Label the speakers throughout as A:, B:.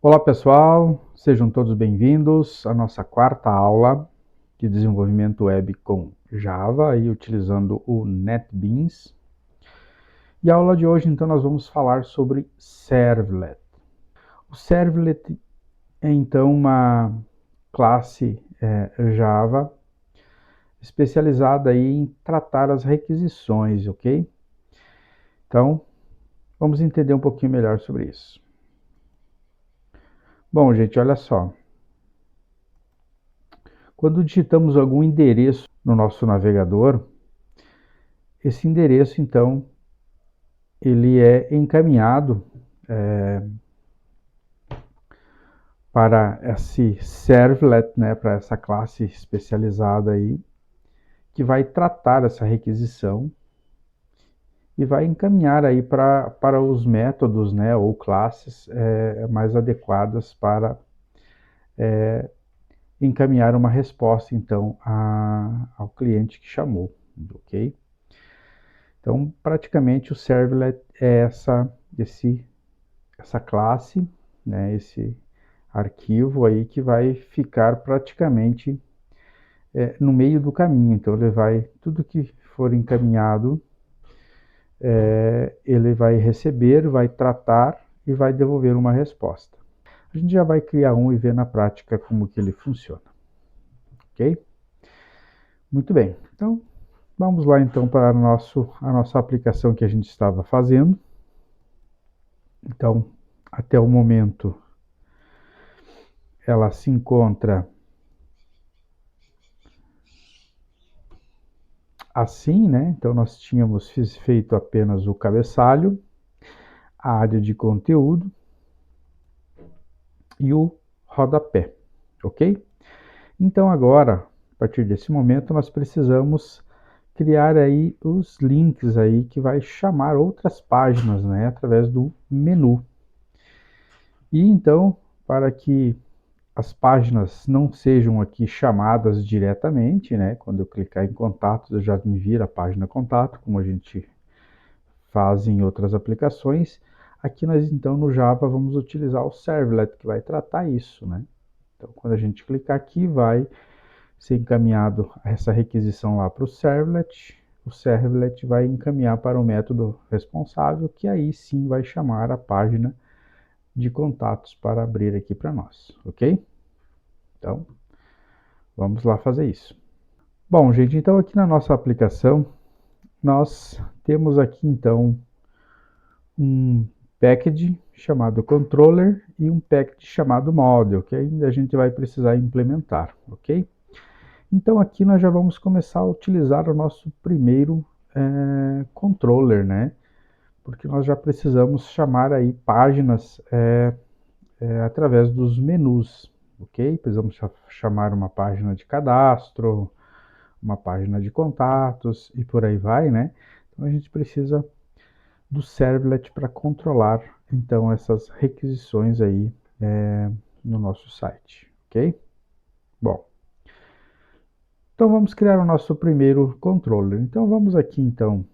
A: Olá pessoal, sejam todos bem-vindos à nossa quarta aula de desenvolvimento web com Java, aí utilizando o NetBeans. E a aula de hoje então nós vamos falar sobre Servlet. O Servlet é então uma classe Java especializada aí em tratar as requisições, ok? Então, vamos entender um pouquinho melhor sobre isso. Bom, gente, olha só. Quando digitamos algum endereço no nosso navegador, esse endereço, então, ele é encaminhado para esse servlet, né, para essa classe especializada aí, que vai tratar essa requisição e vai encaminhar aí para os métodos, né, ou classes mais adequadas para encaminhar uma resposta, então, ao cliente que chamou, ok? Então, praticamente, o servlet é essa classe, né, esse arquivo aí que vai ficar praticamente no meio do caminho. Então, ele vai, tudo que for encaminhado, ele vai receber, vai tratar e vai devolver uma resposta. A gente já vai criar um e ver na prática como que ele funciona, ok? Muito bem, então vamos lá então para a nossa aplicação que a gente estava fazendo. Então, até o momento, ela se encontra assim, né? Então, nós tínhamos feito apenas o cabeçalho, a área de conteúdo e o rodapé, ok? Então, agora, a partir desse momento, nós precisamos criar aí os links aí que vai chamar outras páginas, né? Através do menu. E então, para que as páginas não sejam aqui chamadas diretamente, né? Quando eu clicar em contatos, eu já me vira a página contato, como a gente faz em outras aplicações. Aqui nós, então, no Java, vamos utilizar o servlet, que vai tratar isso, né? Então, quando a gente clicar aqui, vai ser encaminhado essa requisição lá para o servlet vai encaminhar para o método responsável, que aí sim vai chamar a página de contatos para abrir aqui para nós, ok? Então, vamos lá fazer isso. Bom, gente, então aqui na nossa aplicação, nós temos aqui então um package chamado controller e um package chamado model, que ainda a gente vai precisar implementar, ok? Então aqui nós já vamos começar a utilizar o nosso primeiro controller, né? Porque nós já precisamos chamar aí páginas através dos menus, ok? Precisamos chamar uma página de cadastro, uma página de contatos e por aí vai, né? Então a gente precisa do servlet para controlar então essas requisições aí no nosso site, ok? Bom, então vamos criar o nosso primeiro controller. Então vamos aqui então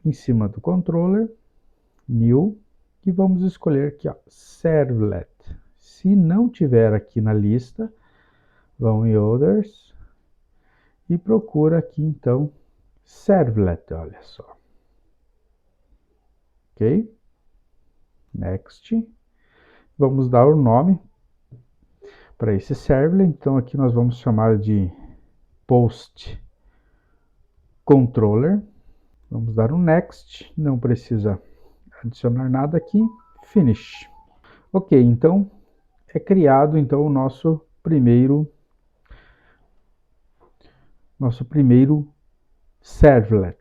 A: em cima do controller, new, e vamos escolher aqui, ó, servlet. Se não tiver aqui na lista, vão em others e procura aqui então servlet, olha só. Ok? Next. Vamos dar o nome para esse servlet. Então aqui nós vamos chamar de post controller. Vamos dar um next. Não precisa adicionar nada aqui. Finish. Ok, então é criado então o nosso primeiro servlet,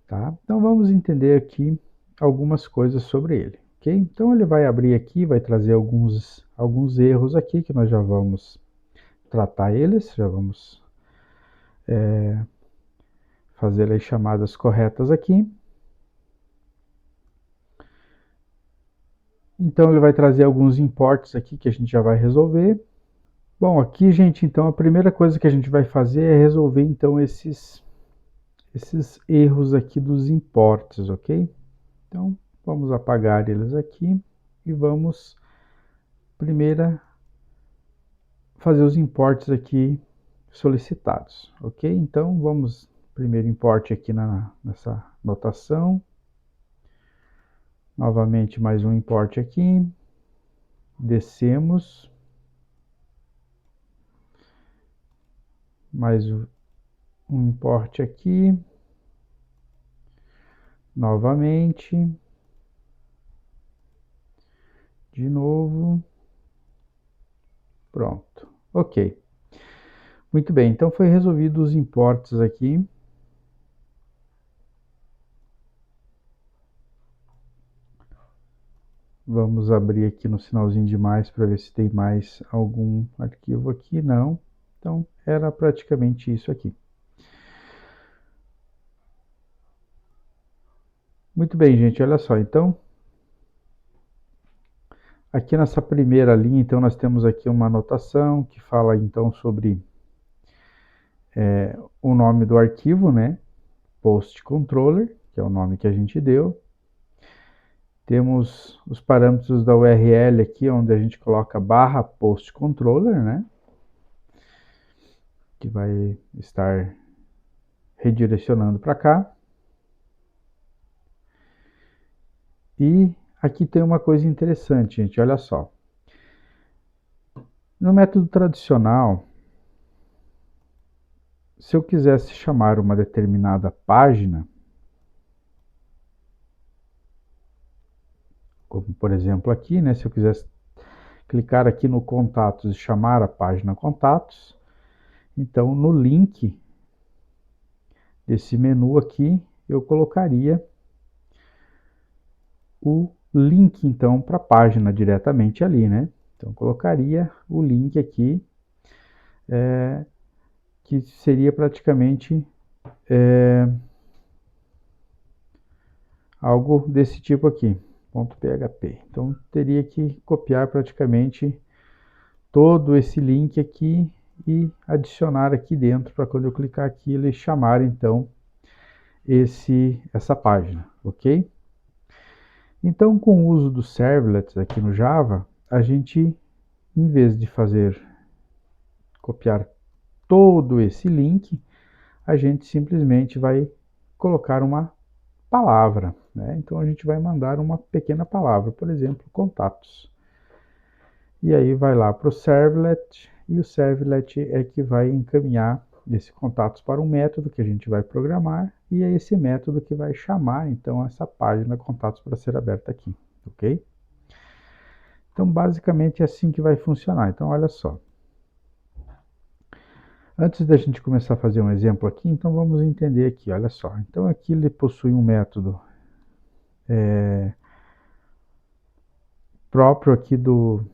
A: tá? Então vamos entender aqui algumas coisas sobre ele, ok? Então ele vai abrir aqui, vai trazer alguns erros aqui que nós já vamos tratar eles, já vamos fazer as chamadas corretas aqui. Então ele vai trazer alguns imports aqui que a gente já vai resolver. Bom, aqui, gente, então a primeira coisa que a gente vai fazer é resolver então esses erros aqui dos imports, ok? Então vamos apagar eles aqui e vamos primeira fazer os importes aqui solicitados, ok? Então vamos primeiro import aqui nessa notação, novamente mais um import aqui, descemos, mais um import aqui, novamente, de novo, pronto, ok. Muito bem, então foi resolvido os importes aqui. Vamos abrir aqui no sinalzinho de mais para ver se tem mais algum arquivo aqui. Não. Então, era praticamente isso aqui. Muito bem, gente, olha só. Então, aqui nessa primeira linha, então, nós temos aqui uma anotação que fala, então, sobre o nome do arquivo, né? Post Controller, que é o nome que a gente deu. Temos os parâmetros da URL aqui, onde a gente coloca barra Post Controller, né? Que vai estar redirecionando para cá. E aqui tem uma coisa interessante, gente, olha só. No método tradicional, se eu quisesse chamar uma determinada página, como por exemplo aqui, né, se eu quisesse clicar aqui no contatos e chamar a página contatos, então no link desse menu aqui, eu colocaria o link então para a página diretamente ali, né? Então colocaria o link aqui, que seria praticamente algo desse tipo aqui, .php. Então teria que copiar praticamente todo esse link aqui e adicionar aqui dentro para quando eu clicar aqui ele chamar então essa página, ok? Então com o uso dos servlets aqui no Java, a gente, em vez de copiar todo esse link, a gente simplesmente vai colocar uma palavra, né? Então a gente vai mandar uma pequena palavra, por exemplo, contatos. E aí vai lá para o servlet, e o servlet é que vai encaminhar esse contatos para um método que a gente vai programar, e é esse método que vai chamar então essa página contatos para ser aberta aqui, ok? Então basicamente é assim que vai funcionar. Então olha só. Antes da gente começar a fazer um exemplo aqui, então vamos entender aqui, olha só. Então aqui ele possui um método próprio aqui do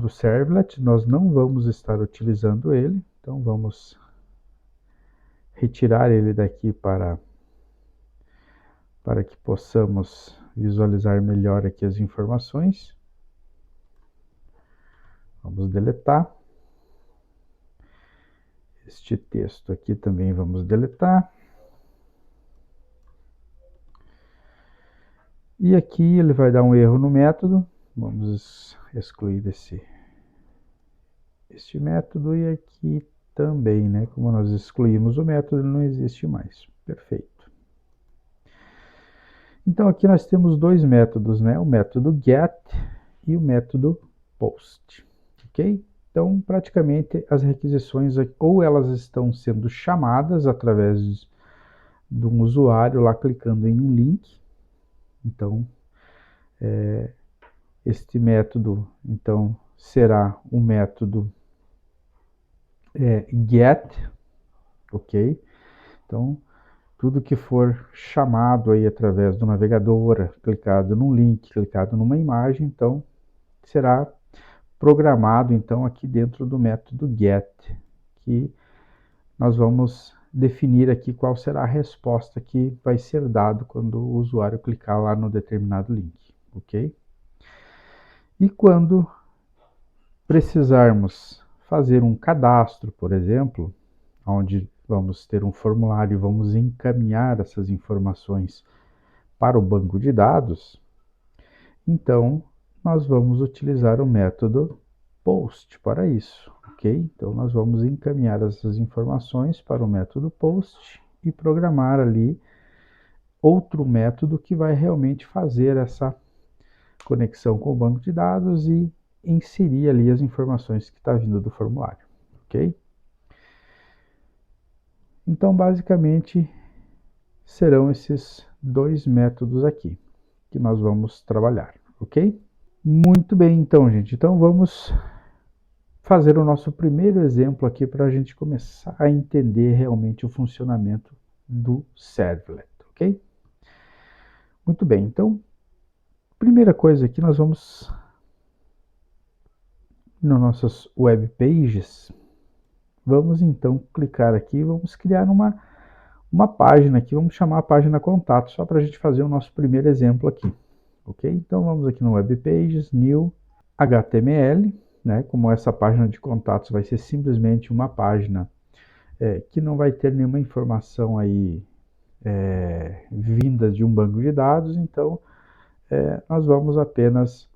A: servlet, nós não vamos estar utilizando ele, então vamos retirar ele daqui para que possamos visualizar melhor aqui as informações. Vamos deletar. Este texto aqui também vamos deletar. E aqui ele vai dar um erro no método. Vamos excluir este método e aqui também, né? Como nós excluímos o método, ele não existe mais. Perfeito. Então aqui nós temos dois métodos, né? O método get e o método post, ok? Então praticamente as requisições ou elas estão sendo chamadas através de um usuário lá clicando em um link. Então este método então será o método get, ok? Então tudo que for chamado aí através do navegador, clicado num link, clicado numa imagem, então será programado então aqui dentro do método get, que nós vamos definir aqui qual será a resposta que vai ser dado quando o usuário clicar lá no determinado link, ok? E quando precisarmos fazer um cadastro, por exemplo, onde vamos ter um formulário e vamos encaminhar essas informações para o banco de dados, então nós vamos utilizar o método post para isso, ok? Então, nós vamos encaminhar essas informações para o método post e programar ali outro método que vai realmente fazer essa conexão com o banco de dados e inserir ali as informações que está vindo do formulário, ok? Então, basicamente, serão esses dois métodos aqui que nós vamos trabalhar, ok? Muito bem, então, gente. Então, vamos fazer o nosso primeiro exemplo aqui para a gente começar a entender realmente o funcionamento do servlet, ok? Muito bem, então, primeira coisa aqui, nós vamos nas nossas web pages, vamos então clicar aqui, vamos criar uma página aqui, vamos chamar a página contato, só para a gente fazer o nosso primeiro exemplo aqui, ok? Então vamos aqui no web pages, new, HTML, né? Como essa página de contatos vai ser simplesmente uma página que não vai ter nenhuma informação aí vinda de um banco de dados, então nós vamos apenas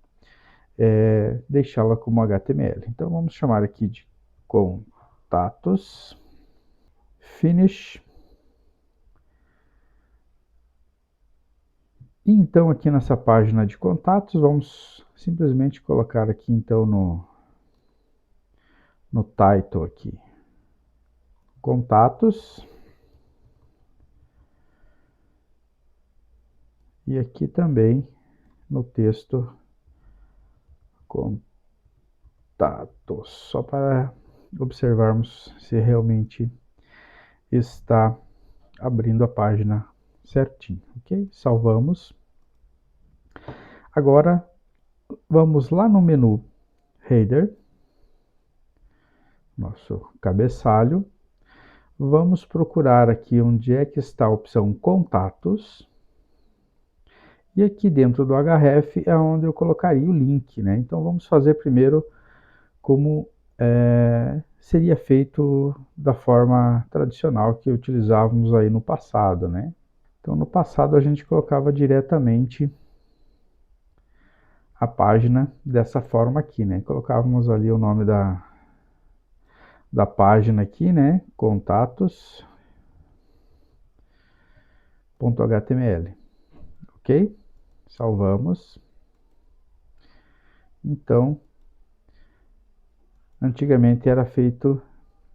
A: deixá-la como HTML. Então vamos chamar aqui de contatos, finish. E então aqui nessa página de contatos, vamos simplesmente colocar aqui então no title aqui, contatos. E aqui também no texto, contatos, só para observarmos se realmente está abrindo a página certinho, ok? Salvamos. Agora, vamos lá no menu Header, nosso cabeçalho. Vamos procurar aqui onde é que está a opção Contatos. E aqui dentro do href é onde eu colocaria o link, né? Então, vamos fazer primeiro como seria feito da forma tradicional que utilizávamos aí no passado, né? Então, no passado a gente colocava diretamente a página dessa forma aqui, né? Colocávamos ali o nome da página aqui, né? Contatos.html, ok? Salvamos. Então, antigamente era feito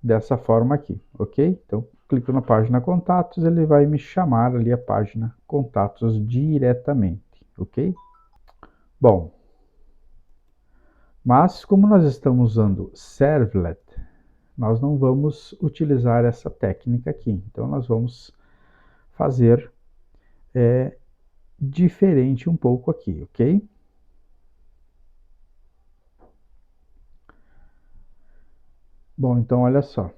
A: dessa forma aqui, ok? Então, clico na página contatos, ele vai me chamar ali a página contatos diretamente, ok? Bom, mas como nós estamos usando servlet, nós não vamos utilizar essa técnica aqui. Então, nós vamos fazer diferente um pouco aqui, ok? Bom, então olha só.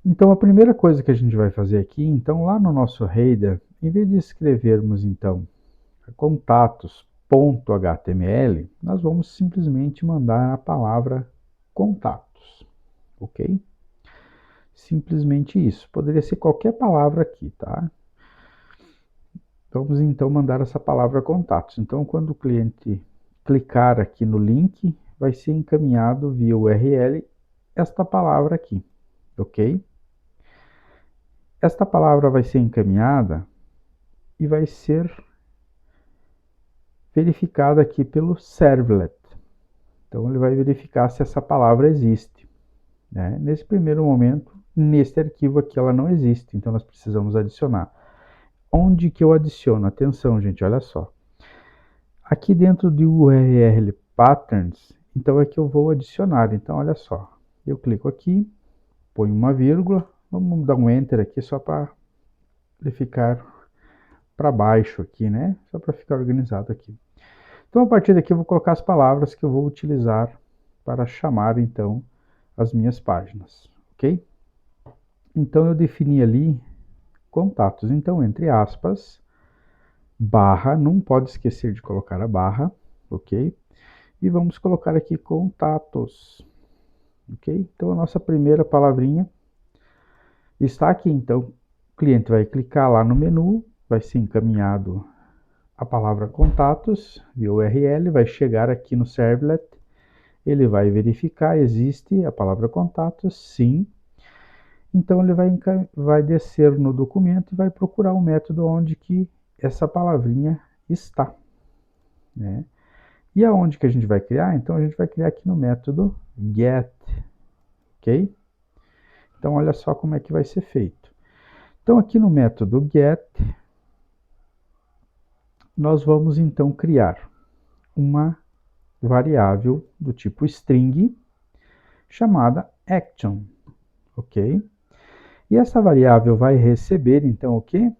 A: Então, a primeira coisa que a gente vai fazer aqui, então lá no nosso header, em vez de escrevermos então contatos.html, nós vamos simplesmente mandar a palavra contatos, ok? Simplesmente isso. Poderia ser qualquer palavra aqui, tá? Vamos então mandar essa palavra contatos. Então, quando o cliente clicar aqui no link, vai ser encaminhado via URL esta palavra aqui, ok? Esta palavra vai ser encaminhada e vai ser verificada aqui pelo servlet. Então, ele vai verificar se essa palavra existe, né? Nesse primeiro momento, neste arquivo aqui, ela não existe, então nós precisamos adicionar. Onde que eu adiciono? Atenção, gente, olha só. Aqui dentro do URL patterns, então é que eu vou adicionar. Então, olha só. Eu clico aqui, ponho uma vírgula, vamos dar um enter aqui só para ele ficar para baixo aqui, né? Só para ficar organizado aqui. Então, a partir daqui eu vou colocar as palavras que eu vou utilizar para chamar, então, as minhas páginas, ok? Então, eu defini ali contatos. Então, entre aspas, barra, não pode esquecer de colocar a barra, ok? E vamos colocar aqui contatos, ok? Então, a nossa primeira palavrinha está aqui. Então, o cliente vai clicar lá no menu, vai ser encaminhado a palavra contatos, via URL, vai chegar aqui no servlet, ele vai verificar, existe a palavra contatos, sim. Então ele vai descer no documento e vai procurar o método onde que essa palavrinha está, né? E aonde que a gente vai criar? Então a gente vai criar aqui no método get, ok? Então olha só como é que vai ser feito. Então aqui no método get, nós vamos então criar uma variável do tipo string chamada action, ok? E essa variável vai receber então o que?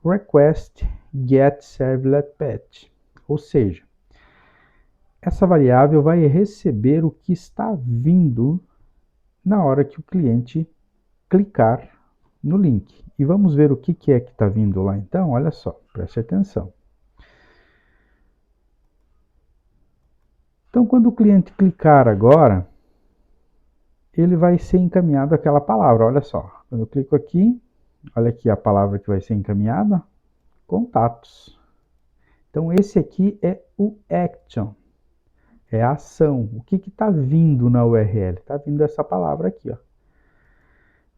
A: Request get servlet path, ou seja, essa variável vai receber o que está vindo na hora que o cliente clicar no link. E vamos ver o que é que está vindo lá então, olha só, preste atenção. Então quando o cliente clicar agora, ele vai ser encaminhado àquela palavra, olha só. Quando eu clico aqui, olha aqui a palavra que vai ser encaminhada, contatos. Então esse aqui é o action, é a ação. O que está vindo na URL? Está vindo essa palavra aqui, ó.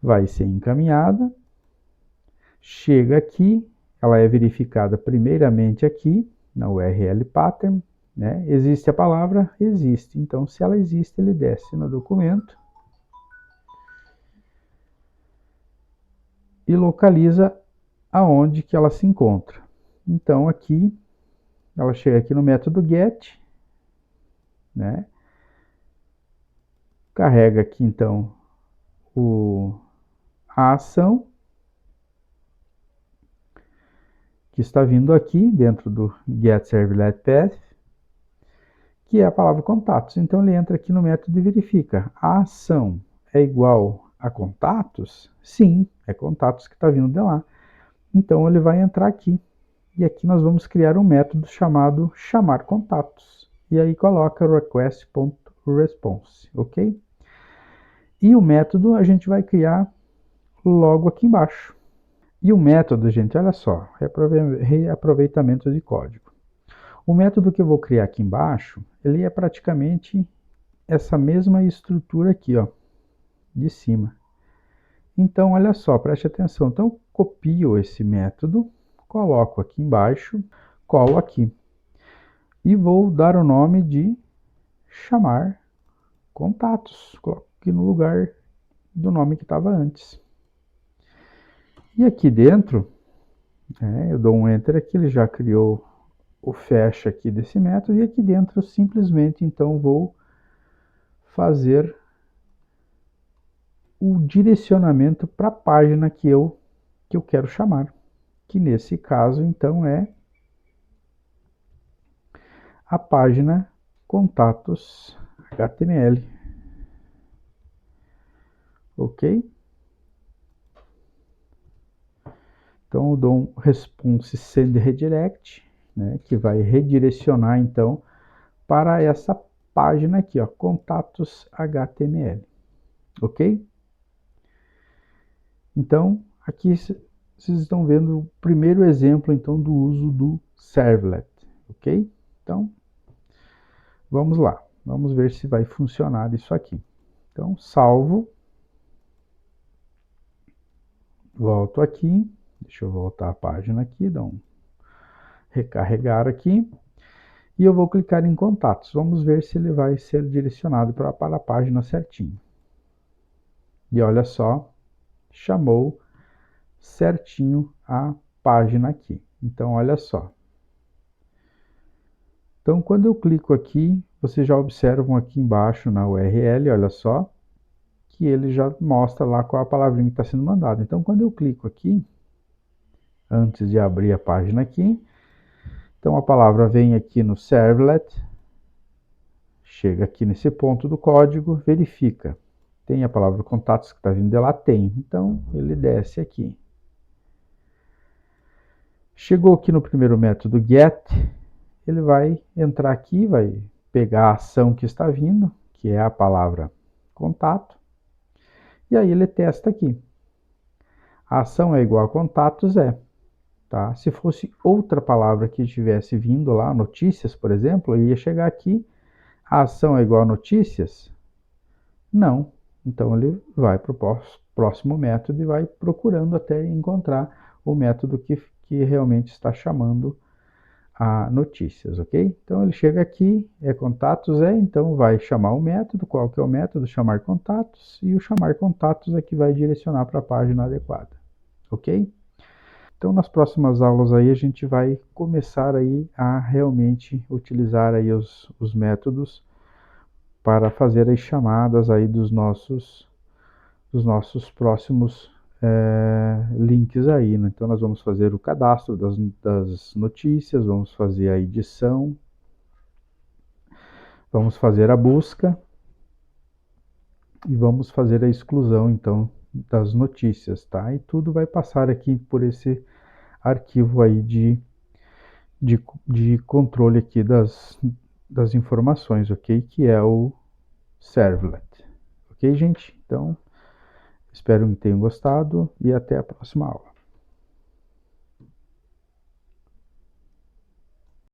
A: Vai ser encaminhada, chega aqui, ela é verificada primeiramente aqui, na URL pattern, né? Existe a palavra? Existe. Então, se ela existe, ele desce no documento e localiza aonde que ela se encontra. Então, aqui, ela chega aqui no método get, né? Carrega aqui, então, a ação que está vindo aqui dentro do getServletPath, que é a palavra contatos. Então ele entra aqui no método e verifica. A ação é igual a contatos? Sim, é contatos que está vindo de lá. Então ele vai entrar aqui. E aqui nós vamos criar um método chamado chamar contatos. E aí coloca request.response, ok? E o método a gente vai criar logo aqui embaixo. E o método, gente, olha só, reaproveitamento de código. O método que eu vou criar aqui embaixo, ele é praticamente essa mesma estrutura aqui, ó, de cima. Então, olha só, preste atenção. Então, eu copio esse método, coloco aqui embaixo, colo aqui. E vou dar o nome de chamar contatos. Coloco aqui no lugar do nome que estava antes. E aqui dentro, eu dou um enter aqui, ele já criou o fecha aqui desse método. E aqui dentro, eu simplesmente, então, vou fazer o direcionamento para a página que eu quero chamar, que nesse caso então é a página contatos HTML, ok? Então eu dou um response send redirect, né, que vai redirecionar então para essa página aqui, ó, contatos HTML, ok? Então aqui vocês estão vendo o primeiro exemplo então do uso do servlet, ok? Então vamos lá, vamos ver se vai funcionar isso aqui. Então salvo, volto aqui, deixa eu voltar a página aqui, dar um recarregar aqui, e eu vou clicar em contatos. Vamos ver se ele vai ser direcionado para a página certinho. E olha só, chamou certinho a página aqui. Então, olha só. Então, quando eu clico aqui, vocês já observam aqui embaixo na URL, olha só, que ele já mostra lá qual a palavrinha que está sendo mandada. Então, quando eu clico aqui, antes de abrir a página aqui, então a palavra vem aqui no servlet, chega aqui nesse ponto do código, verifica. Tem a palavra contatos que está vindo de lá? Tem. Então ele desce aqui. Chegou aqui no primeiro método get, ele vai entrar aqui, vai pegar a ação que está vindo, que é a palavra contato, e aí ele testa aqui. A ação é igual a contatos? É. tá? Se fosse outra palavra que tivesse vindo lá, notícias, por exemplo, eu ia chegar aqui, a ação é igual a notícias? Não. Então ele vai para o próximo método e vai procurando até encontrar o método que realmente está chamando a notícias, ok? Então ele chega aqui, contatos então vai chamar o método, qual que é o método? Chamar contatos, e o chamar contatos é que vai direcionar para a página adequada, ok? Então nas próximas aulas aí a gente vai começar aí a realmente utilizar aí os métodos para fazer as chamadas aí dos nossos próximos links aí, né? Então nós vamos fazer o cadastro das notícias, vamos fazer a edição, vamos fazer a busca e vamos fazer a exclusão então das notícias, tá? E tudo vai passar aqui por esse arquivo aí de controle aqui das informações, ok? Que é o servlet. Ok, gente? Então, espero que tenham gostado e até a próxima aula.